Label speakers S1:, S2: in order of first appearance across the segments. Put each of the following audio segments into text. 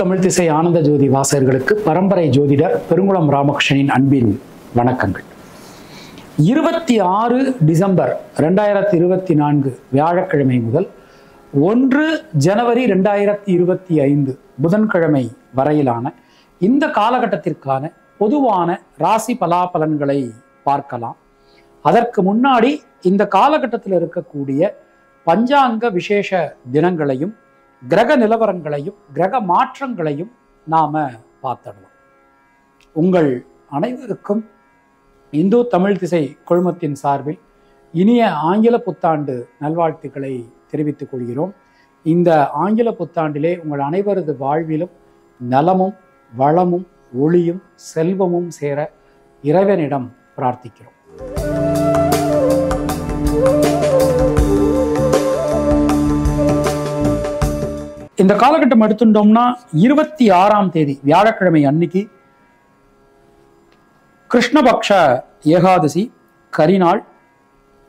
S1: தமிழ் திசை ஆனந்த ஜோதி வாசகர்களுக்கு பரம்பரை ஜோதிடர் பெருங்குளம் ராமகிருஷ்ணனின் அன்பின் வணக்கங்கள். 26 டிசம்பர் 2024 வியாழக்கிழமை முதல் 1 ஜனவரி 2025 புதன்கிழமை வரையிலான இந்த காலகட்டத்திற்கான பொதுவான ராசி பலாபலன்களை பார்க்கலாம். அதற்கு முன்னாடி இந்த காலகட்டத்தில் இருக்கக்கூடிய பஞ்சாங்க விசேஷ தினங்களையும் கிரக நிலவரங்களையும் கிரக மாற்றங்களையும் நாம பார்த்துடலாம். உங்கள் அனைவருக்கும் இந்து தமிழ் திசை குழுமத்தின் சார்பில் இனிய ஆங்கில புத்தாண்டு நல்வாழ்த்துக்களை தெரிவித்துக் கொள்கிறோம். இந்த ஆங்கில புத்தாண்டிலே உங்கள் அனைவரது வாழ்விலும் நலமும் வளமும் ஒளியும் செல்வமும் சேர இறைவனிடம் பிரார்த்திக்கிறோம். இந்த காலகட்டம் எடுத்துட்டோம்னா 26ஆம் தேதி வியாழக்கிழமை அன்னைக்கு கிருஷ்ணபக்ஷ ஏகாதசி கரிநாள்,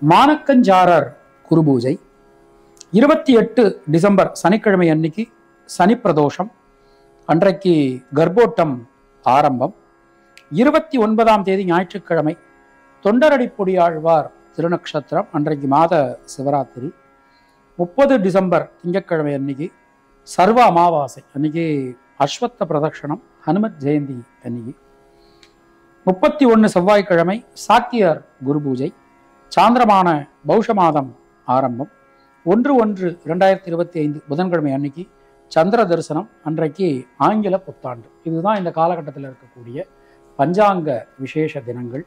S1: மானக்கஞ்சாரர் குரு பூஜை. 28 டிசம்பர் சனிக்கிழமை அன்னைக்கு சனி பிரதோஷம், அன்றைக்கு கர்ப்போட்டம் ஆரம்பம். 29ஆம் தேதி ஞாயிற்றுக்கிழமை தொண்டரடிப்பொடியாழ்வார் திருநக்ஷத்திரம், அன்றைக்கு மாத சிவராத்திரி. 30 டிசம்பர் திங்கட்கிழமை அன்னைக்கு சர்வ அமாவாசை, அன்னைக்கு அஸ்வத்த பிரதட்சணம், ஹனுமத் ஜெயந்தி அன்னைக்கு. 31 செவ்வாய்க்கிழமை சாக்கியர் குரு பூஜை, சாந்திரமான பௌஷ மாதம் ஆரம்பம். 1/1/2025 புதன்கிழமை அன்னைக்கு சந்திர தரிசனம், அன்றைக்கு ஆங்கில புத்தாண்டு. இதுதான் இந்த காலகட்டத்தில் இருக்கக்கூடிய பஞ்சாங்க விசேஷ தினங்கள்.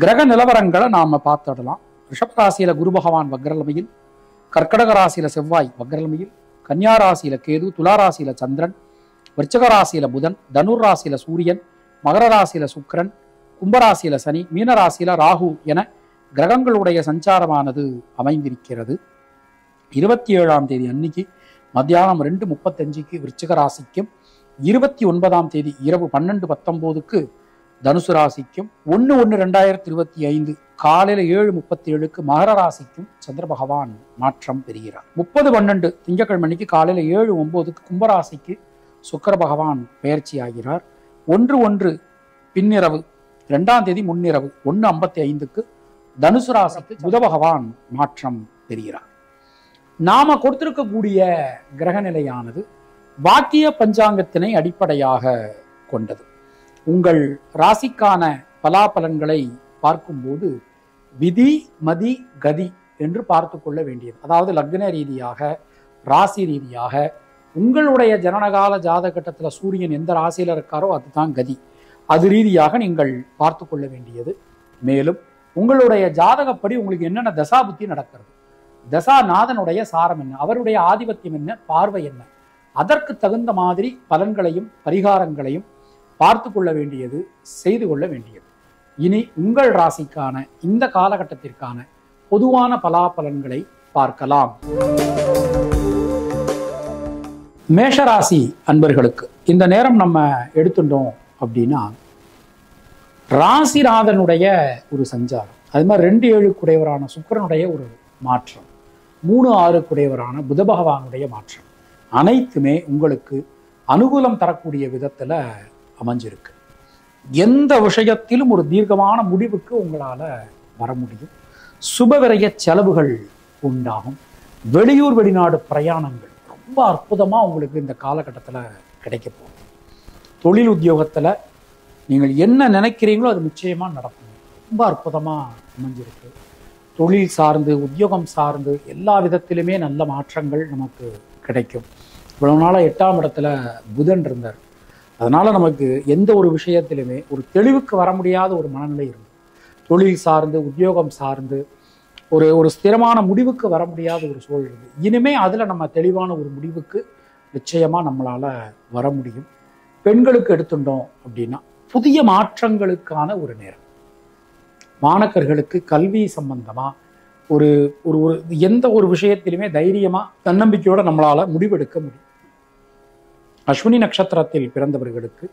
S1: கிரக நிலவரங்களை நாம பார்த்துடலாம். ரிஷபராசியில குரு பகவான் வக்ரலமையில், கர்க்கடக ராசியில செவ்வாய் வக்ரலமையில், கன்னியா ராசியில கேது, துலா ராசியில சந்திரன், விருச்சிக ராசியில புதன், தனுர் ராசியில சூரியன், மகர ராசியில சுக்கிரன், கும்பராசியில சனி, மீன ராசியில ராகு என கிரகங்களுடைய சஞ்சாரமானது அமைந்திருக்கிறது. 27ஆம் தேதி அன்னைக்கு மத்தியானம் 2:35 விருச்சிக ராசிக்கும், 29ஆம் தேதி இரவு 12:19 தனுசு ராசிக்கும், 1/1/2025 காலையில 7:37 மகர ராசிக்கும் சந்திர பகவான் மாற்றம் பெறுகிறார். 30/12 திங்கட்கிழமை அன்னைக்கு காலையில 7:09 கும்பராசிக்கு சுக்கிர பகவான் பெயர்ச்சி ஆகிறார். 1/1 பின்னிரவு 2ஆம் தேதி முன்னிரவு 1:55 தனுசு ராசிக்கு புத பகவான் மாற்றம் பெறுகிறார். நாம கொடுத்திருக்கக்கூடிய கிரகநிலையானது வாக்கிய பஞ்சாங்கத்தினை அடிப்படையாக கொண்டது. உங்கள் ராசிக்கான பலாபலன்களை பார்க்கும்போது விதி மதி கதி என்று பார்த்து கொள்ள வேண்டியது. அதாவது லக்ன ரீதியாக, ராசி ரீதியாக, உங்களுடைய ஜனனகால ஜாதகட்டத்தில் சூரியன் எந்த ராசியில் இருக்காரோ அதுதான் கதி. அது ரீதியாக நீங்கள் பார்த்து கொள்ள வேண்டியது. மேலும் உங்களுடைய ஜாதகப்படி உங்களுக்கு என்னென்ன தசாபுத்தி நடக்கிறது, தசாநாதனுடைய சாரம் என்ன, அவருடைய ஆதிபத்தியம் என்ன, பார்வை என்ன, அதற்கு தகுந்த மாதிரி பலன்களையும் பரிகாரங்களையும் பார்த்து கொள்ள வேண்டியது, செய்து கொள்ள வேண்டியது. இனி உங்கள் ராசிக்கான இந்த காலகட்டத்திற்கான பொதுவான பலாபலன்களை பார்க்கலாம். மேஷராசி அன்பர்களுக்கு இந்த நேரம் நம்ம எடுத்துட்டோம் அப்படின்னா, ராசிநாதனுடைய ஒரு சஞ்சாரம், அது மாதிரி 2-7 குடையவரான சுக்கிரனுடைய ஒரு மாற்றம், 3-6 குடையவரான புத பகவானுடைய மாற்றம், அனைத்துமே உங்களுக்கு அனுகூலம் தரக்கூடிய விதத்துல அமைஞ்சிருக்கு. எந்த விஷயத்திலும் ஒரு தீர்க்கமான முடிவுக்கு உங்களால வர முடியும். சுபவிரய செலவுகள் உண்டாகும். வெளியூர் வெளிநாடு பிரயாணங்கள் ரொம்ப அற்புதமா உங்களுக்கு இந்த காலகட்டத்தில் கிடைக்க போகும். தொழில் உத்தியோகத்துல நீங்கள் என்ன நினைக்கிறீங்களோ அது நிச்சயமா நடக்கும். ரொம்ப அற்புதமா அமைஞ்சிருக்கு. தொழில் சார்ந்து, உத்தியோகம் சார்ந்து எல்லா விதத்திலுமே நல்ல மாற்றங்கள் நமக்கு கிடைக்கும். இவ்வளவு நாளா 8ஆம் இடத்துல புதன் இருந்தார். அதனால நமக்கு எந்த ஒரு விஷயத்திலுமே ஒரு தெளிவுக்கு வர முடியாத ஒரு மனநிலை இருந்தது. தொழில் சார்ந்து, உத்தியோகம் சார்ந்து ஒரு ஸ்திரமான முடிவுக்கு வர முடியாத ஒரு சூழல் இருந்தது. இனிமே அதுல நம்ம தெளிவான ஒரு முடிவுக்கு நிச்சயமா நம்மளால வர முடியும். பெண்களுக்கு எடுத்துட்டோம் அப்படின்னா புதிய மாற்றங்களுக்கான ஒரு நேரம். மாணக்கர்களுக்கு கல்வி சம்பந்தமா ஒரு எந்த ஒரு விஷயத்திலுமே தைரியமா தன்னம்பிக்கையோட நம்மளால முடிவெடுக்க முடியும். அஸ்வினி நட்சத்திரத்தில் பிறந்தவர்களுக்கு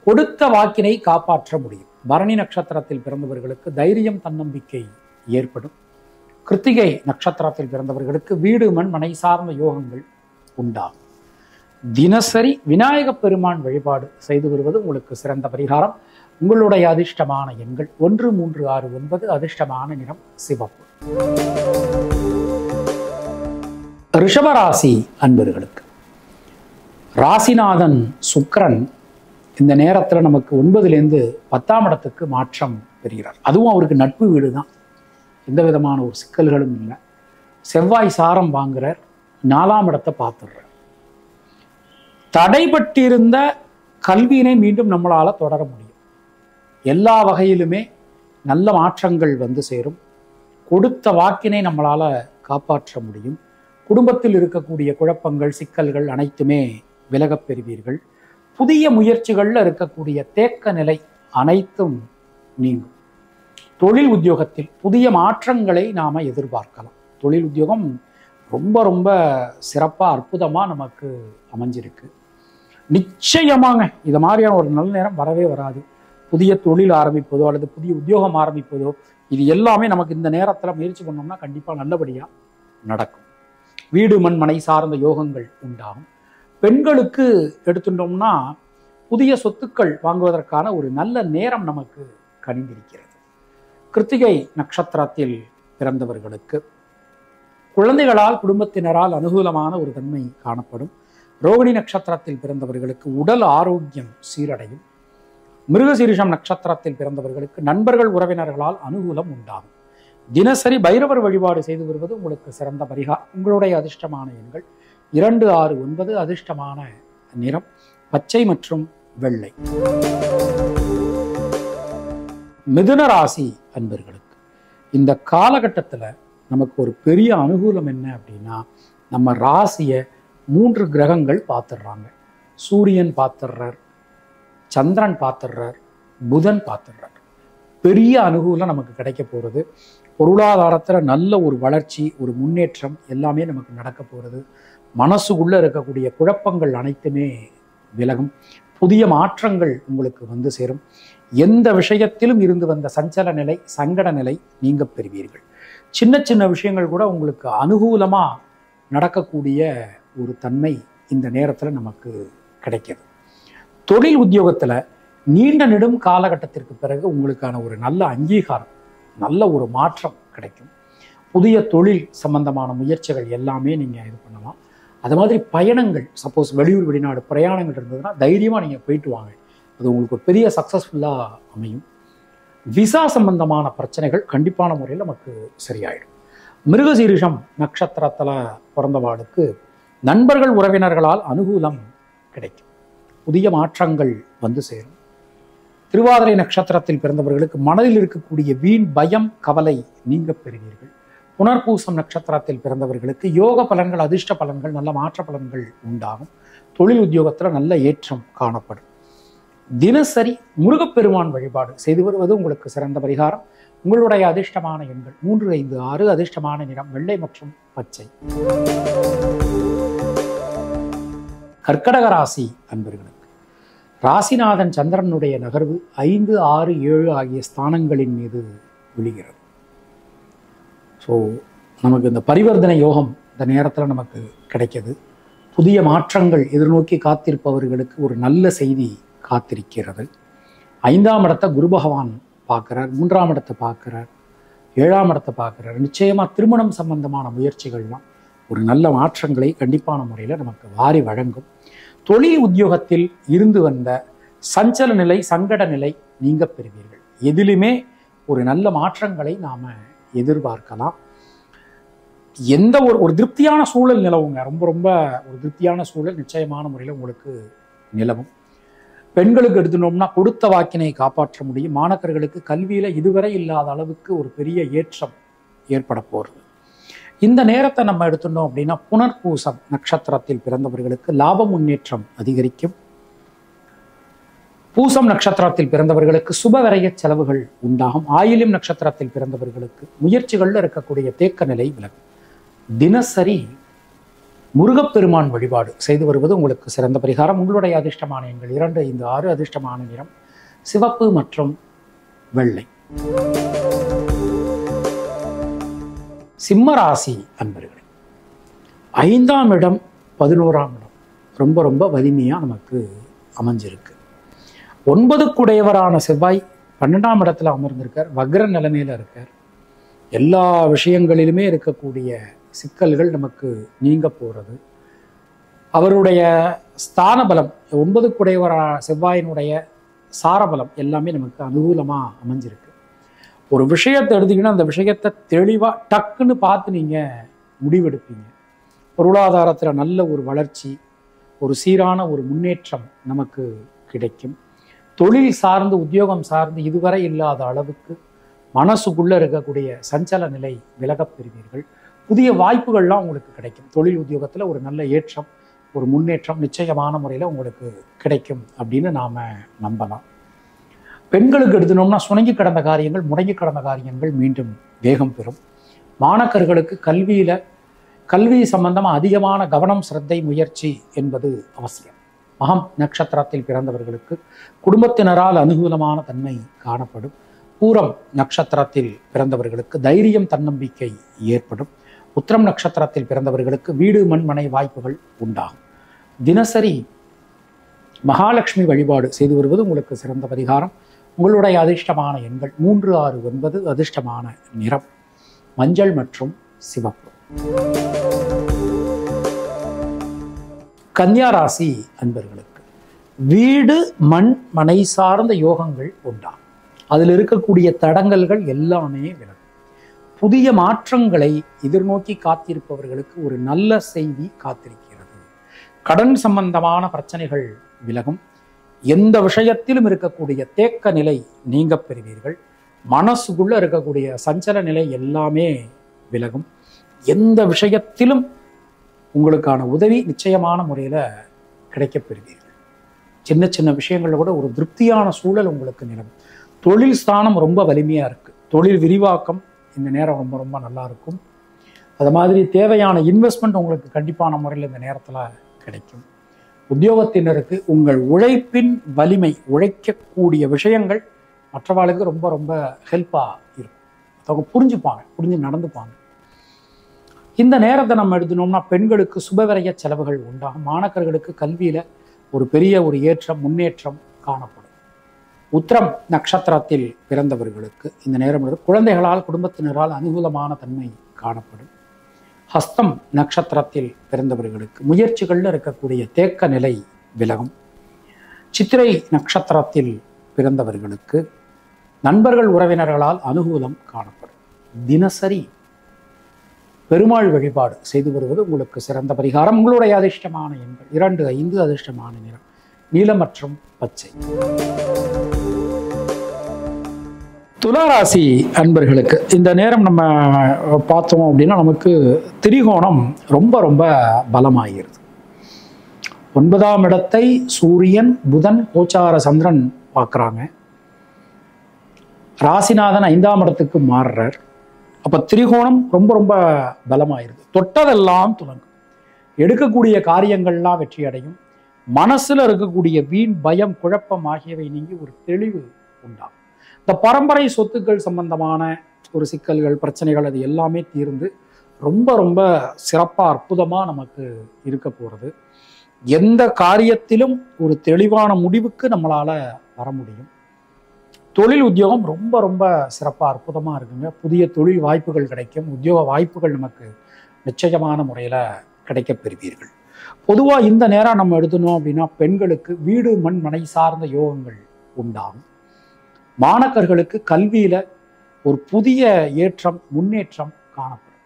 S1: கொடுத்த வாக்கினை காப்பாற்ற முடியும். பரணி நட்சத்திரத்தில் பிறந்தவர்களுக்கு தைரியம் தன்னம்பிக்கை ஏற்படும். கிருத்திகை நட்சத்திரத்தில் பிறந்தவர்களுக்கு வீடு மண் மனை சார்ந்த யோகங்கள் உண்டாகும். தினசரி விநாயக பெருமான் வழிபாடு செய்து வருவது உங்களுக்கு சிறந்த பரிகாரம். உங்களுடைய அதிர்ஷ்டமான எண்கள் 1, 3, 6, 9. அதிர்ஷ்டமான நிறம் சிவப்பு. ரிஷபராசி அன்பர்களுக்கு ராசிநாதன் சுக்கிரன் இந்த நேரத்தில் நமக்கு 9லேருந்து 10ஆம் இடத்துக்கு மாற்றம் பெறுகிறார். அதுவும் அவருக்கு நட்பு வீடு தான், எந்த விதமான ஒரு சிக்கல்களும் இல்லை. செவ்வாய் சாரம் வாங்குறார், 4ஆம் இடத்தை பார்த்துடுறார். தடைபட்டிருந்த கல்வியினை மீண்டும் நம்மளால தொடர முடியும். எல்லா வகையிலுமே நல்ல மாற்றங்கள் வந்து சேரும். கொடுத்த வாக்கினை நம்மளால காப்பாற்ற முடியும். குடும்பத்தில் இருக்கக்கூடிய குழப்பங்கள், சிக்கல்கள் அனைத்துமே விலகப் பெறுவீர்கள். புதிய முயற்சிகள்ல இருக்கக்கூடிய தேக்க நிலை அனைத்தும் நீங்கும். தொழில் உத்தியோகத்தில் புதிய மாற்றங்களை நாம எதிர்பார்க்கலாம். தொழில் உத்தியோகம் ரொம்ப ரொம்ப சிறப்பா அற்புதமா நமக்கு அமைஞ்சிருக்கு. நிச்சயமாங்க இது மாதிரியான ஒரு நல்ல நேரம் வரவே வராது. புதிய தொழில் ஆரம்பிப்பதோ அல்லது புதிய உத்தியோகம் ஆரம்பிப்பதோ இது எல்லாமே நமக்கு இந்த நேரத்துல முயற்சி பண்ணோம்னா கண்டிப்பா நல்லபடியா நடக்கும். வீடு மண் மனை சார்ந்த யோகங்கள் உண்டாகும். பெண்களுக்கு எடுத்துட்டோம்னா புதிய சொத்துக்கள் வாங்குவதற்கான ஒரு நல்ல நேரம் நமக்கு கனிந்திருக்கிறது. கிருத்திகை நட்சத்திரத்தில் பிறந்தவர்களுக்கு குழந்தைகளால் குடும்பத்தினரால் அனுகூலமான ஒரு தன்மை காணப்படும். ரோகிணி நட்சத்திரத்தில் பிறந்தவர்களுக்கு உடல் ஆரோக்கியம் சீரடையும். மிருகசீரிஷம் நட்சத்திரத்தில் பிறந்தவர்களுக்கு நண்பர்கள் உறவினர்களால் அனுகூலம் உண்டாகும். தினசரி பைரவர் வழிபாடு செய்து வருவது உங்களுக்கு சிறந்த பரிகாரம். உங்களுடைய அதிர்ஷ்டமான எண்கள் 2, 6, 9. அதிர்ஷ்டமான நிறம் பச்சை மற்றும் வெள்ளை. மிதுன ராசி அன்பர்களுக்கு இந்த காலகட்டத்தில் நமக்கு ஒரு பெரிய அனுகூலம் என்ன அப்படின்னா, நம்ம ராசியை 3 கிரகங்கள் பார்த்துடுறாங்க. சூரியன் பார்த்துடுறார், சந்திரன் பார்த்துடுறார், புதன் பார்த்துடுறார். பெரிய அனுகூலம் நமக்கு கிடைக்க போகிறது. பொருளாதாரத்தில் நல்ல ஒரு வளர்ச்சி, ஒரு முன்னேற்றம் எல்லாமே நமக்கு நடக்க போகிறது. மனசுக்குள்ள இருக்கக்கூடிய குழப்பங்கள் அனைத்துமே விலகும். புதிய மாற்றங்கள் உங்களுக்கு வந்து சேரும். எந்த விஷயத்திலும் இருந்து வந்த சஞ்சல நிலை, சங்கட நிலை நீங்க பெறுவீர்கள். சின்ன சின்ன விஷயங்கள் கூட உங்களுக்கு அனுகூலமா நடக்கக்கூடிய ஒரு தன்மை இந்த நேரத்தில் நமக்கு கிடைக்கிறது. தொழில் உத்தியோகத்தில் நீண்ட நெடும் காலகட்டத்திற்கு பிறகு உங்களுக்கான ஒரு நல்ல அங்கீகாரம், நல்ல ஒரு மாற்றம் கிடைக்கும். புதிய தொழில் சம்பந்தமான முயற்சிகள் எல்லாமே நீங்கள் இது பண்ணலாம். அது மாதிரி பயணங்கள், சப்போஸ் வெளியூர் வெளிநாடு பிரயாணங்கள் இருந்ததுன்னா தைரியமாக நீங்கள் போயிட்டு வாங்க. அது உங்களுக்கு ஒரு பெரிய சக்ஸஸ்ஃபுல்லாக அமையும். விசா சம்பந்தமான பிரச்சனைகள் கண்டிப்பான முறையில் நமக்கு சரியாயிடும். மிருகசீரிஷம் நட்சத்திரத்தில் பிறந்தவாளுக்கு நண்பர்கள் உறவினர்களால் அனுகூலம் கிடைக்கும். புதிய மாற்றங்கள் வந்து சேரும். திருவாதிரை நட்சத்திரத்தில் பிறந்தவர்களுக்கு மனதில் இருக்கக்கூடிய வீண் பயம், கவலை நீங்க பெறுவீர்கள். புனர்பூசம் நட்சத்திரத்தில் பிறந்தவர்களுக்கு யோக பலன்கள், அதிர்ஷ்ட பலன்கள், நல்ல மாற்ற பலன்கள் உண்டாகும். தொழில் உத்தியோகத்தில் நல்ல ஏற்றம் காணப்படும். தினசரி முருகப்பெருமான் வழிபாடு செய்து வருவது உங்களுக்கு சிறந்த பரிகாரம். உங்களுடைய அதிர்ஷ்டமான எண்கள் 3, 5, 6. அதிர்ஷ்டமான நிறம் வெள்ளை மற்றும் பச்சை. கர்க்கடக ராசி அன்பர்களுக்கு ராசிநாதன் சந்திரனுடைய நகர்வு 5, 6, 7 ஆகிய ஸ்தானங்களின் மீது விழுகிறது. ஸோ நமக்கு இந்த பரிவர்த்தனை யோகம் இந்த நேரத்தில் நமக்கு கிடைக்கிது. புதிய மாற்றங்கள் எதிர்நோக்கி காத்திருப்பவர்களுக்கு ஒரு நல்ல செய்தி காத்திருக்கிறது. 5ஆம் இடத்தை குரு பகவான் பார்க்குறார், 3ஆம் இடத்தை பார்க்குறார், 7ஆம் இடத்தை பார்க்குறார். நிச்சயமாக திருமணம் சம்பந்தமான முயற்சிகள்லாம் ஒரு நல்ல மாற்றங்களை கண்டிப்பான முறையில் நமக்கு வாரி வழங்கும். தொழில் உத்தியோகத்தில் இருந்து வந்த சஞ்சல நிலை, சங்கட நிலை நீங்க பெறுவீர்கள். எதிலுமே ஒரு நல்ல மாற்றங்களை நாம் எதிர்பார்க்கலாம். எந்த ஒரு திருப்தியான சூழல் நிலவுங்க. ரொம்ப ரொம்ப ஒரு திருப்தியான சூழல் நிச்சயமான முறையில் உங்களுக்கு நிலவும். பெண்களுக்கு எடுத்துனோம்னா கொடுத்த வாக்கினை காப்பாற்ற முடியும். மாணவர்களுக்கு கல்வியில இதுவரை இல்லாத அளவுக்கு ஒரு பெரிய ஏற்றம் ஏற்பட போகிறது. இந்த நேரத்தை நம்ம எடுத்துட்டோம் அப்படின்னா புனர்பூசம் நட்சத்திரத்தில் பிறந்தவர்களுக்கு லாப முன்னேற்றம் அதிகரிக்கும். பூசம் நட்சத்திரத்தில் பிறந்தவர்களுக்கு சுப விரய செலவுகள் உண்டாகும். ஆயில்யம் நட்சத்திரத்தில் பிறந்தவர்களுக்கு முயற்சிகள்ல இருக்கக்கூடிய தேக்க நிலை விலகும். தினசரி முருகப்பெருமான் வழிபாடு செய்து வருவது உங்களுக்கு சிறந்த பரிகாரம். உங்களுடைய அதிர்ஷ்டமான எண்கள் 2, 5, 6. அதிர்ஷ்டமான நிறம் சிவப்பு மற்றும் வெள்ளை. சிம்ம ராசி அன்பர்களே, 5ஆம் இடம் 11ஆம் இடம் ரொம்ப ரொம்ப வலிமையாக நமக்கு அமைஞ்சிருக்கு. 9க்குடையவரான செவ்வாய் 12ஆம் இடத்துல அமர்ந்திருக்கார், வக்ர நிலைமையில் இருக்கார். எல்லா விஷயங்களிலுமே இருக்கக்கூடிய சிக்கல்கள் நமக்கு நீங்க போகிறது. அவருடைய ஸ்தான பலம், 9க்குடையவரான செவ்வாயினுடைய சாரபலம் எல்லாமே நமக்கு அனுகூலமாக அமைஞ்சிருக்கு. ஒரு விஷயத்தை எடுத்தீங்கன்னா அந்த விஷயத்தை தெளிவாக டக்குன்னு பார்த்து நீங்கள் முடிவெடுப்பீங்க. பொருளாதாரத்தில் நல்ல ஒரு வளர்ச்சி, ஒரு சீரான ஒரு முன்னேற்றம் நமக்கு கிடைக்கும். தொழில் சார்ந்து, உத்தியோகம் சார்ந்து இதுவரை இல்லாத அளவுக்கு மனசுக்குள்ளே இருக்கக்கூடிய சஞ்சல நிலை விலகப் பெறுவீர்கள். புதிய வாய்ப்புகள்லாம் உங்களுக்கு கிடைக்கும். தொழில் உத்தியோகத்தில் ஒரு நல்ல ஏற்றம், ஒரு முன்னேற்றம் நிச்சயமான முறையில் உங்களுக்கு கிடைக்கும் அப்படின்னு நாம் நம்பலாம். பெண்களுக்கு எடுத்துனோம்னா சுணங்கி கடந்த காரியங்கள், முடங்கி கடந்த காரியங்கள் மீண்டும் வேகம் பெறும். மாணக்கர்களுக்கு கல்வி சம்பந்தமாக அதிகமான கவனம், சிரத்தை, முயற்சி என்பது அவசியம். மகம் நட்சத்திரத்தில் பிறந்தவர்களுக்கு குடும்பத்தினரால் அனுகூலமான தன்மை காணப்படும். பூரம் நட்சத்திரத்தில் பிறந்தவர்களுக்கு தைரியம், தன்னம்பிக்கை ஏற்படும். உத்திரம் நட்சத்திரத்தில் பிறந்தவர்களுக்கு வீடு, மண், மனை வாய்ப்புகள் உண்டாகும். தினசரி மகாலட்சுமி வழிபாடு செய்து வருவது உங்களுக்கு சிறந்த பரிகாரம். உங்களுடைய அதிர்ஷ்டமான எண்கள் 3, 6, 9. அதிர்ஷ்டமான நிறம் மஞ்சள் மற்றும் சிவப்பு. கன்னியா ராசி அன்பர்களுக்கு வீடு, மண், மனை சார்ந்த யோகங்கள் உண்டாகும். அதில் இருக்கக்கூடிய தடங்கல்கள் எல்லாமே விலகும். புதிய மாற்றங்களை எதிர்நோக்கி காத்திருப்பவர்களுக்கு ஒரு நல்ல செய்தி காத்திருக்கிறது. கடன் சம்பந்தமான பிரச்சனைகள் விலகும். எந்த விஷயத்திலும் இருக்கக்கூடிய தேக்க நிலை நீங்க பெறுவீர்கள். மனசுக்குள்ள இருக்கக்கூடிய சஞ்சல நிலை எல்லாமே விலகும். எந்த விஷயத்திலும் உங்களுக்கான உதவி நிச்சயமான முறையில் கிடைக்கப் பெறுவீர்கள். சின்ன சின்ன விஷயங்களில் கூட ஒரு திருப்தியான சூழல் உங்களுக்கு நிலவும். தொழில் ஸ்தானம் ரொம்ப வலிமையாக இருக்குது. தொழில் விரிவாக்கம் இந்த நேரம் ரொம்ப ரொம்ப நல்லா இருக்கும். அது மாதிரி தேவையான இன்வெஸ்ட்மெண்ட் உங்களுக்கு கண்டிப்பான முறையில் இந்த நேரத்தில் கிடைக்கும். உத்தியோகத்தினருக்கு உங்கள் உழைப்பின் வலிமை, உழைக்கக்கூடிய விஷயங்கள் மற்றவாளுக்கு ரொம்ப ரொம்ப ஹெல்ப்பாக இருக்கும். அவங்க புரிஞ்சுப்பாங்க, புரிஞ்சு நடந்துப்பாங்க. இந்த நேரத்தை நம்ம எடுத்துனோம்னா பெண்களுக்கு சுபவிரய செலவுகள் உண்டாகும். மாணக்கர்களுக்கு கல்வியில் ஒரு பெரிய ஒரு ஏற்றம், முன்னேற்றம் காணப்படும். உத்திரம் நட்சத்திரத்தில் பிறந்தவர்களுக்கு இந்த நேரம் குழந்தைகளால், குடும்பத்தினரால் அனுகூலமான தன்மை காணப்படும். ஹஸ்தம் நட்சத்திரத்தில் பிறந்தவர்களுக்கு முயற்சிகளில் இருக்கக்கூடிய தேக்க நிலை விலகும். சித்திரை நட்சத்திரத்தில் பிறந்தவர்களுக்கு நண்பர்கள், உறவினர்களால் அனுகூலம் காணப்படும். தினசரி பெருமாள் வழிபாடு செய்து வருவது உங்களுக்கு சிறந்த பரிகாரம். உங்களுடைய அதிர்ஷ்டமான எண்கள் 2, 5. அதிர்ஷ்டமான நிறம் நீலம் மற்றும் பச்சை. துளாராசி அன்பர்களுக்கு இந்த நேரம் நம்ம பார்த்தோம் அப்படின்னா நமக்கு திரிகோணம் ரொம்ப ரொம்ப பலமாகிறது. 9ஆம் இடத்தை சூரியன், புதன், கோச்சார சந்திரன் பார்க்குறாங்க. ராசிநாதன் 5ஆம் இடத்துக்கு மாறுறார். அப்போ திரிகோணம் ரொம்ப ரொம்ப பலமாயிருது. தொட்டதெல்லாம் துலங்கும். எடுக்கக்கூடிய காரியங்கள்லாம் வெற்றி அடையும். மனசுல இருக்கக்கூடிய வீண், பயம், குழப்பம் ஆகியவை நீங்கி ஒரு தெளிவு உண்டாகும். இந்த பரம்பரை சொத்துக்கள் சம்பந்தமான ஒரு சிக்கல்கள், பிரச்சனைகள் அது எல்லாமே தீர்ந்து ரொம்ப ரொம்ப சிறப்பாக அற்புதமாக நமக்கு இருக்க போகிறது. எந்த காரியத்திலும் ஒரு தெளிவான முடிவுக்கு நம்மளால் வர முடியும். தொழில் உத்தியோகம் ரொம்ப ரொம்ப சிறப்பாக அற்புதமாக இருக்குங்க. புதிய தொழில் வாய்ப்புகள் கிடைக்கும். உத்தியோக வாய்ப்புகள் நமக்கு நிச்சயமான முறையில் கிடைக்கப் பெறுவீர்கள். பொதுவாக இந்த நேரம் நம்ம எடுத்துனோம் அப்படின்னா பெண்களுக்கு வீடு, மண், மனை சார்ந்த யோகங்கள் உண்டாகும். மாணக்கர்களுக்கு கல்வியில் ஒரு புதிய ஏற்றம், முன்னேற்றம் காணப்படும்.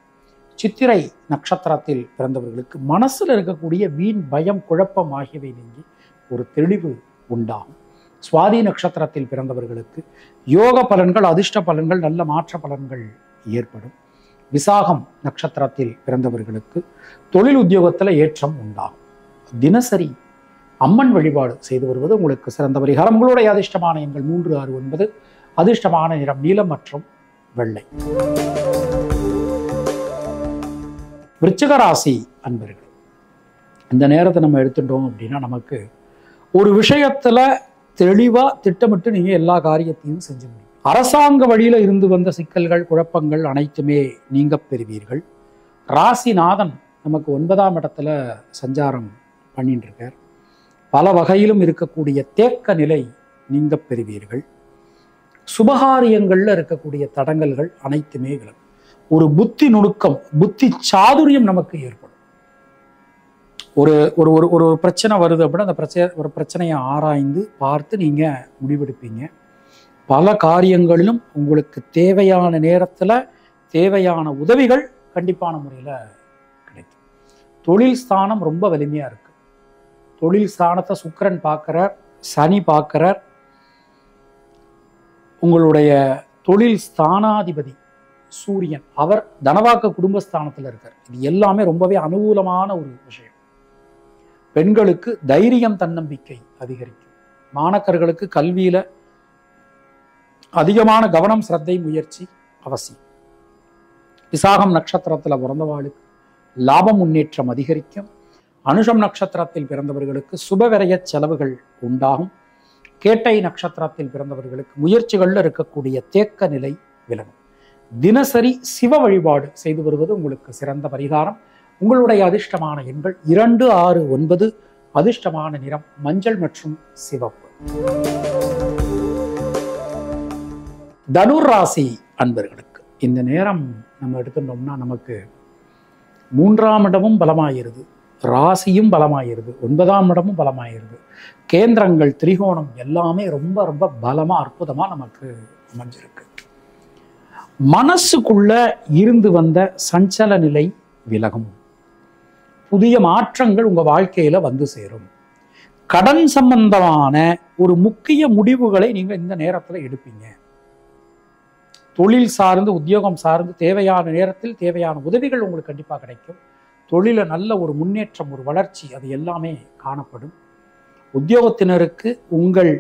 S1: சித்திரை நட்சத்திரத்தில் பிறந்தவர்களுக்கு மனசில் இருக்கக்கூடிய வீண், பயம், குழப்பம் ஆகியவை நீங்கி ஒரு தெளிவு உண்டாகும். சுவாதி நட்சத்திரத்தில் பிறந்தவர்களுக்கு யோக பலன்கள், அதிர்ஷ்ட பலன்கள், நல்ல மாற்ற பலன்கள் ஏற்படும். விசாகம் நட்சத்திரத்தில் பிறந்தவர்களுக்கு தொழில் உத்தியோகத்தில் ஏற்றம் உண்டாகும். தினசரி அம்மன் வழிபாடு செய்து வருவது உங்களுக்கு சிறந்த பரிகாரம். உங்களுடைய அதிர்ஷ்டமான எண்கள் 3, 6, 9. அதிர்ஷ்டமான நிறம் நீலம் மற்றும் வெள்ளை. விருச்சிக ராசி அன்பர்கள் இந்த நேரத்தை நம்ம எடுத்துட்டோம் அப்படின்னா நமக்கு ஒரு விஷயத்துல தெளிவா திட்டமிட்டு நீங்க எல்லா காரியத்தையும் செஞ்சு முடியும். அரசாங்க வழியில இருந்து வந்த சிக்கல்கள், குழப்பங்கள் அனைத்துமே நீங்க பெறுவீர்கள். ராசிநாதன் நமக்கு 9ஆம் இடத்துல சஞ்சாரம் பண்ணிட்டு இருக்கார். பல வகையிலும் இருக்கக்கூடிய தேக்க நிலை நீங்க பெறுவீர்கள். சுபகாரியங்கள்ல இருக்கக்கூடிய தடங்கல்கள் அனைத்துமே விலகும். ஒரு புத்தி நுணுக்கம், புத்தி சாதுரியம் நமக்கு ஏற்படும். ஒரு ஒரு ஒரு ஒரு பிரச்சனை வருது அப்படின்னா அந்த பிரச்சனையை ஆராய்ந்து பார்த்து நீங்க முடிவெடுப்பீங்க. பல காரியங்களிலும் உங்களுக்கு தேவையான நேரத்துல தேவையான உதவிகள் கண்டிப்பான முறையில கிடைக்கும். தொழில் ஸ்தானம் ரொம்ப வலிமையா இருக்கு. தொழில் ஸ்தானத்தை சுக்கிரன் பார்க்கிறார், சனி பார்க்கிறார். உங்களுடைய தொழில் ஸ்தானாதிபதி சூரியன், அவர் தனவாக்க குடும்பஸ்தானத்துல இருக்கார். இது எல்லாமே ரொம்பவே அனுகூலமான ஒரு விஷயம். பெண்களுக்கு தைரியம், தன்னம்பிக்கை அதிகரிக்கும். மாணக்கர்களுக்கு கல்வியில அதிகமான கவனம், சிரத்தை, முயற்சி அவசியம். விசாகம் நட்சத்திரத்துல பிறந்தவாளுக்கு லாபம், முன்னேற்றம் அதிகரிக்கும். அனுஷம் நட்சத்திரத்தில் பிறந்தவர்களுக்கு சுபவிரய செலவுகள் உண்டாகும். கேட்டை நட்சத்திரத்தில் பிறந்தவர்களுக்கு முயற்சிகள்ல இருக்கக்கூடிய தேக்க நிலை விலகும். தினசரி சிவ வழிபாடு செய்து வருவது உங்களுக்கு சிறந்த பரிகாரம். உங்களுடைய அதிர்ஷ்டமான எண்கள் 2, 6, 9. அதிர்ஷ்டமான நிறம் மஞ்சள் மற்றும் சிவப்பு. தனுர் ராசி அன்பர்களுக்கு இந்த நேரம் நம்ம எடுத்துட்டோம்னா நமக்கு 3ஆம் இடமும் பலமாயிருது, ராசியும் பலமாயிருது, 9ஆம் இடமும் பலமாயிருது. கேந்திரங்கள், திரிகோணம் எல்லாமே ரொம்ப ரொம்ப பலமா அற்புதமா நமக்கு அமைஞ்சிருக்கு. மனசுக்குள்ள இருந்து வந்த சஞ்சல நிலை விலகும். புதிய மாற்றங்கள் உங்க வாழ்க்கையில வந்து சேரும். கடன் சம்பந்தமான ஒரு முக்கிய முடிவுகளை நீங்க இந்த நேரத்துல எடுப்பீங்க. தொழில் சார்ந்து, உத்தியோகம் சார்ந்து தேவையான நேரத்தில் தேவையான உதவிகள் உங்களுக்கு கண்டிப்பா கிடைக்கும். தொழில நல்ல ஒரு முன்னேற்றம், ஒரு வளர்ச்சி, அது எல்லாமே காணப்படும். உத்தியோகத்தினருக்கு உங்கள்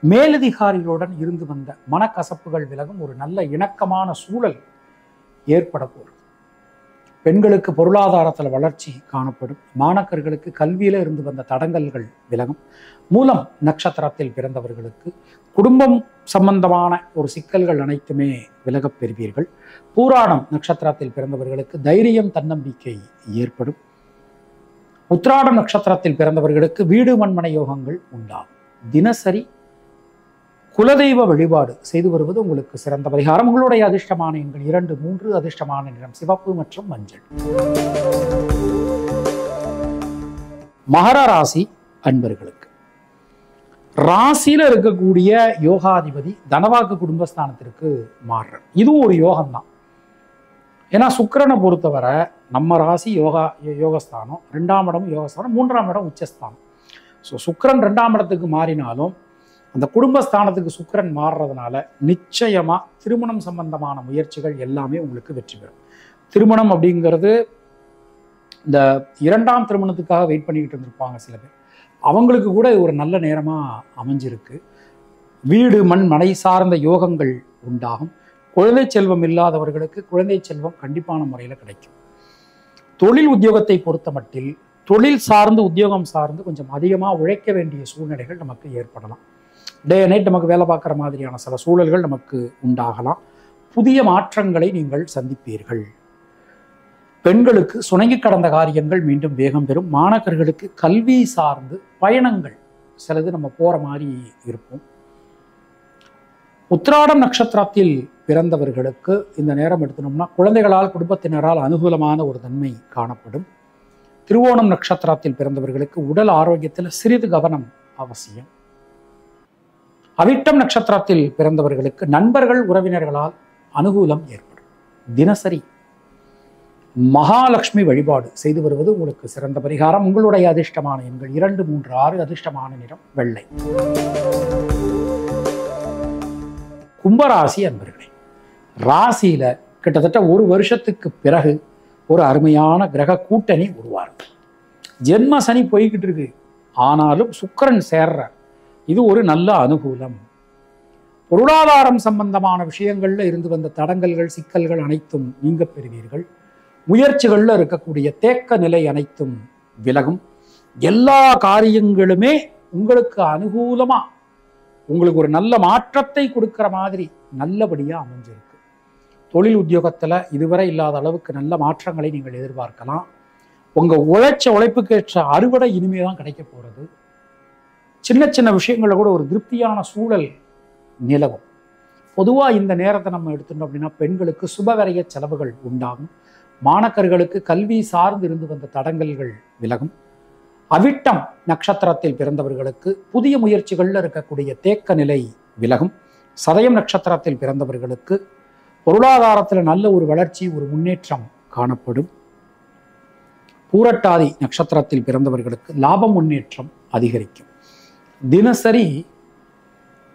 S1: மேலதிகாரிகளுடன் இருந்து வந்த மனக்கசப்புகள் விலகும். ஒரு நல்ல இணக்கமான சூழல் ஏற்பட போகிறது. பெண்களுக்கு பொருளாதாரத்தில் வளர்ச்சி காணப்படும். மாணக்கர்களுக்கு கல்வியில இருந்து வந்த தடங்கல்கள் விலகும். மூலம் நட்சத்திரத்தில் பிறந்தவர்களுக்கு குடும்பம் சம்பந்தமான ஒரு சிக்கல்கள் அனைத்துமே விலகப் பெறுவீர்கள். பூராடம் நட்சத்திரத்தில் பிறந்தவர்களுக்கு தைரியம், தன்னம்பிக்கை ஏற்படும். உத்திராடம் நட்சத்திரத்தில் பிறந்தவர்களுக்கு வீடு மண்மனை யோகங்கள் உண்டாகும். தினசரி குலதெய்வ வழிபாடு செய்து வருவது உங்களுக்கு சிறந்த பரிகாரம். உங்களுடைய அதிர்ஷ்டமான எண்கள் 2, 3. அதிர்ஷ்டமான நிறம் சிவப்பு மற்றும் மஞ்சள். மகர ராசி அன்பர்களுக்கு ராசியில இருக்கக்கூடிய யோகாதிபதி தனவாக்கு குடும்பஸ்தானத்திற்கு மாறுற, இதுவும் ஒரு யோகம்தான். ஏன்னா சுக்கிரனை பொறுத்தவரை நம்ம ராசி யோகஸ்தானம், 2ஆம் இடம் யோகஸ்தானம், 3ஆம் இடம் உச்சஸ்தானம். ஸோ சுக்கிரன் 2ஆம் இடத்துக்கு மாறினாலும் அந்த குடும்பஸ்தானத்துக்கு சுக்கிரன் மாறுறதுனால நிச்சயமா திருமணம் சம்பந்தமான முயற்சிகள் எல்லாமே உங்களுக்கு வெற்றி பெறும். திருமணம் அப்படிங்கிறது இந்த 2ஆம் திருமணத்துக்காக வெயிட் பண்ணிக்கிட்டு இருந்திருப்பாங்க சில பேர், அவங்களுக்கு கூட ஒரு நல்ல நேரமா அமைஞ்சிருக்கு. வீடு மண் மனை சார்ந்த யோகங்கள் உண்டாகும். குழந்தை செல்வம் இல்லாதவர்களுக்கு குழந்தை செல்வம் கண்டிப்பான முறையில் கிடைக்கும். தொழில் உத்தியோகத்தை பொறுத்த மட்டில் தொழில் சார்ந்து, உத்தியோகம் சார்ந்து கொஞ்சம் அதிகமாக உழைக்க வேண்டிய சூழ்நிலைகள் நமக்கு ஏற்படலாம். டே நைட் நமக்கு வேலை பார்க்குற மாதிரியான சில சூழல்கள் நமக்கு உண்டாகலாம். புதிய மாற்றங்களை நீங்கள் சந்திப்பீர்கள். பெண்களுக்கு சுணங்கி கடந்த காரியங்கள் மீண்டும் வேகம் பெறும். மாணவர்களுக்கு கல்வி சார்ந்து பயணங்கள் சிலது நம்ம போற மாதிரி இருக்கும். உத்திராடம் நட்சத்திரத்தில் பிறந்தவர்களுக்கு இந்த நேரம் எடுத்தோம்னா குழந்தைகளால், குடும்பத்தினரால் அனுகூலமான ஒரு தன்மை காணப்படும். திருவோணம் நட்சத்திரத்தில் பிறந்தவர்களுக்கு உடல் ஆரோக்கியத்தில் சிறிது கவனம் அவசியம். அவிட்டம் நட்சத்திரத்தில் பிறந்தவர்களுக்கு நண்பர்கள், உறவினர்களால் அனுகூலம் ஏற்படும். தினசரி மகாலட்சுமி வழிபாடு செய்து வருவது உங்களுக்கு சிறந்த பரிகாரம். உங்களுடைய அதிர்ஷ்டமான எண்கள் 2, 3, 6. அதிர்ஷ்டமான நிறம் வெள்ளை. கும்பராசி அன்பர்களே, ராசியில கிட்டத்தட்ட ஒரு வருஷத்துக்கு பிறகு ஒரு அருமையான கிரக கூட்டணி உருவாருக்கு. ஜென்ம சனி போய்கிட்டு இருக்கு, ஆனாலும் சுக்கிரன் சேர்ற, இது ஒரு நல்ல அனுகூலம். பொருளாதாரம் சம்பந்தமான விஷயங்கள்ல இருந்து வந்த தடங்கல்கள், சிக்கல்கள் அனைத்தும் நீங்க பெறுவீர்கள். முயற்சிகள்ல இருக்கக்கூடிய தேக்க நிலை அனைத்தும் விலகும். எல்லா காரியங்களுமே உங்களுக்கு அனுகூலமா, உங்களுக்கு ஒரு நல்ல மாற்றத்தை கொடுக்கிற மாதிரி நல்லபடியா அமைஞ்சிருக்கு. தொழில் உத்தியோகத்துல இதுவரை இல்லாத அளவுக்கு நல்ல மாற்றங்களை நீங்கள் எதிர்பார்க்கலாம். உங்க உழைப்புக்கேற்ற அறுவடை இனிமே தான் கிடைக்க போறது. சின்ன சின்ன விஷயங்கள்ல கூட ஒரு திருப்தியான சூழல் நிலவும். பொதுவா இந்த நேரத்தை நம்ம எடுத்துட்டோம் அப்படின்னா பெண்களுக்கு சுபவிரய செலவுகள் உண்டாகும். மாணக்கர்களுக்கு கல்வி சார்ந்து இருந்து வந்த தடங்கல்கள் விலகும். அவிட்டம் நட்சத்திரத்தில் பிறந்தவர்களுக்கு புதிய முயற்சிகள்ல இருக்கக்கூடிய தேக்க நிலை விலகும். சதயம் நட்சத்திரத்தில் பிறந்தவர்களுக்கு பொருளாதாரத்தில் நல்ல ஒரு வளர்ச்சி, ஒரு முன்னேற்றம் காணப்படும். பூரட்டாதி நட்சத்திரத்தில் பிறந்தவர்களுக்கு லாப முன்னேற்றம் அதிகரிக்கும். தினசரி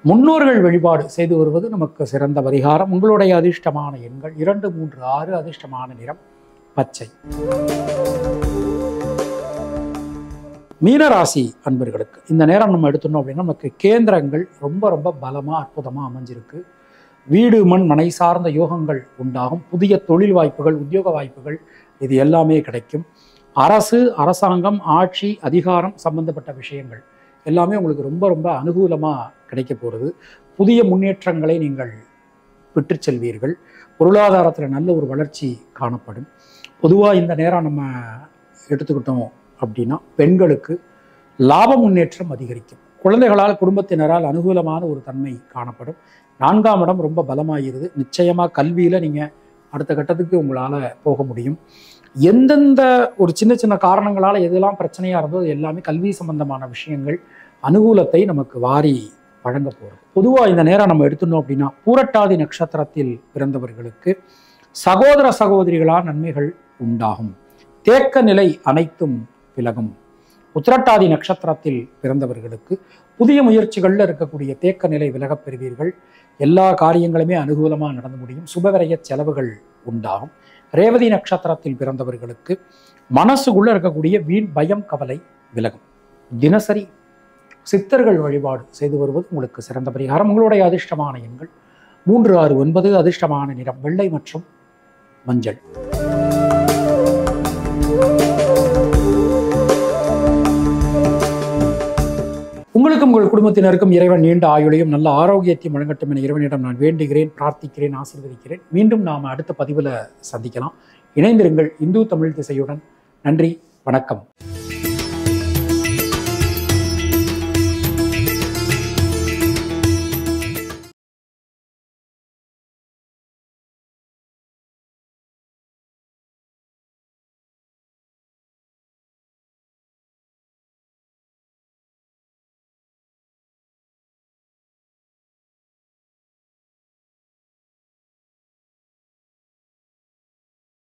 S1: முன்னோர்கள் வழிபாடு செய்து வருவது நமக்கு சிறந்த பரிகாரம். உங்களுடைய அதிர்ஷ்டமான எண்கள் 2, 3, 6. அதிர்ஷ்டமான நிறம் பச்சை. மீனராசி அன்பர்களுக்கு இந்த நேரம் நம்ம எடுத்துட்டோம் அப்படின்னா நமக்கு கேந்திரங்கள் ரொம்ப ரொம்ப பலமா அற்புதமா அமைஞ்சிருக்கு. வீடு மண் மனை சார்ந்த யோகங்கள் உண்டாகும். புதிய தொழில் வாய்ப்புகள், உத்தியோக வாய்ப்புகள் இது எல்லாமே கிடைக்கும். அரசு, அரசாங்கம், ஆட்சி, அதிகாரம் சம்பந்தப்பட்ட விஷயங்கள் எல்லாமே உங்களுக்கு ரொம்ப ரொம்ப அனுகூலமா கிடைக்க போகிறது. புதிய முன்னேற்றங்களை நீங்கள் பெற்று செல்வீர்கள். பொருளாதாரத்தில் நல்ல ஒரு வளர்ச்சி காணப்படும். பொதுவாக இந்த நேரம் நம்ம எடுத்துக்கிட்டோம் அப்படின்னா பெண்களுக்கு லாப முன்னேற்றம் அதிகரிக்கும். குழந்தைகளால், குடும்பத்தினரால் அனுகூலமான ஒரு தன்மை காணப்படும். 4ஆம் இடம் ரொம்ப பலமாகிறது. நிச்சயமா கல்வியில நீங்க அடுத்த கட்டத்துக்கு உங்களால போக முடியும். எந்தெந்த ஒரு சின்ன சின்ன காரணங்களால எதெல்லாம் பிரச்சனையா இருந்தோ எல்லாமே கல்வி சம்பந்தமான விஷயங்கள் அனுகூலத்தை நமக்கு வாரி வழங்க போகிறது. பொதுவாக இந்த நேரம் நம்ம எடுத்துட்டோம் அப்படின்னா பூரட்டாதி நட்சத்திரத்தில் பிறந்தவர்களுக்கு சகோதர சகோதரிகளால் நன்மைகள் உண்டாகும். தேக்க நிலை அனைத்தும் விலகும். உத்திரட்டாதி நட்சத்திரத்தில் பிறந்தவர்களுக்கு புதிய முயற்சிகள்ல இருக்கக்கூடிய தேக்க நிலை விலகப் பெறுவீர்கள். எல்லா காரியங்களுமே அனுகூலமாக நடந்து முடியும். சுபவிரய செலவுகள் உண்டாகும். ரேவதி நட்சத்திரத்தில் பிறந்தவர்களுக்கு மனசுக்குள்ள இருக்கக்கூடிய வீண் பயம், கவலை விலகும். தினசரி சித்தர்கள் வழிபாடு செய்து வருவது உங்களுக்கு சிறந்த பரிகாரம். உங்களுடைய அதிர்ஷ்டமான எண்கள் 3, 6, 9. அதிர்ஷ்டமான நிறம் வெள்ளை மற்றும் மஞ்சள். உங்களுக்கும் உங்கள் குடும்பத்தினருக்கும் இறைவன் நீண்ட ஆயுளையும் நல்ல ஆரோக்கியத்தையும் வழங்கட்டும் என இறைவனிடம் நான் வேண்டுகிறேன், பிரார்த்திக்கிறேன், ஆசீர்வதிக்கிறேன். மீண்டும் நாம் அடுத்த பதிவில் சந்திக்கலாம். இணைந்திருங்கள் இந்து தமிழ் திசையுடன். நன்றி, வணக்கம்.